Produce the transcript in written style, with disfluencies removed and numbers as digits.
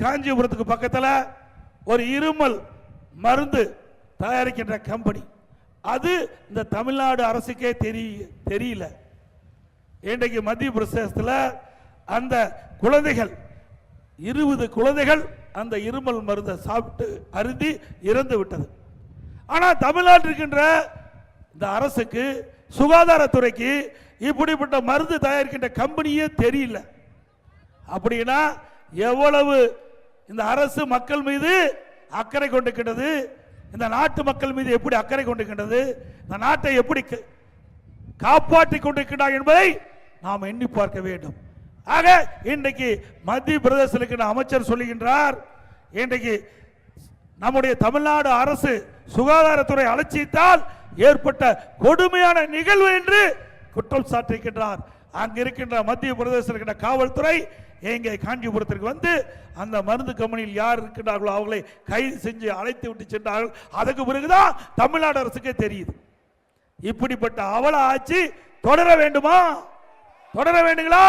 காஞ்சிபுரத்துக்கு பக்கத்தில் ஒரு இருமல் மருந்து தயாரிக்கின்ற கம்பெனி, அது இந்த தமிழ்நாடு அரசுக்கே தெரியல. இன்றைக்கு மத்திய பிரதேசத்தில் அந்த குழந்தைகள் 20 குழந்தைகள் அந்த இருமல் மருந்தை சாப்பிட்டு அருந்தி இறந்து விட்டது. ஆனால் தமிழ்நாட்டில் இருக்கின்ற இந்த அரசுக்கு, சுகாதாரத்துறைக்கு இப்படிப்பட்ட மருந்து தயாரிக்கின்ற கம்பெனியே தெரியல. அப்படின்னா எவ்வளவு இந்த அரசு மக்கள் மீது அக்கறை கொண்டிருக்கின்றது, இந்த நாட்டு மக்கள் மீது எப்படி அக்கறை கொண்டிருக்கின்றது, இந்த நாட்டை எப்படி காப்பாற்றிக் கொண்டிருக்கிறார் என்பதை நாம் எண்ணி பார்க்க வேண்டும். ஆக இன்றைக்கு மத்திய பிரதேசத்தில் அமைச்சர் சொல்லுகின்றார், இன்றைக்கு நம்முடைய தமிழ்நாடு அரசு சுகாதாரத்துறை அலட்சியத்தால் ஏற்பட்ட கொடுமையான நிகழ்வு என்று குற்றம் சாட்டியிருக்கின்றார். அங்கு இருக்கின்ற மத்திய பிரதேசத்தில் இருக்கின்ற காவல்துறை எங்கே காஞ்சிபுரத்திற்கு வந்து அந்த மருந்து கம்பெனியில் யார் இருக்கின்றார்களோ அவர்களை கைது செஞ்சு அழைத்து விட்டு சென்றார்கள். அதுக்கு பிறகுதான் தமிழ்நாடு அரசுக்கே தெரியுது. இப்படிப்பட்ட அவல ஆட்சி தொடர வேண்டுமா? தொடர வேண்டுங்களா?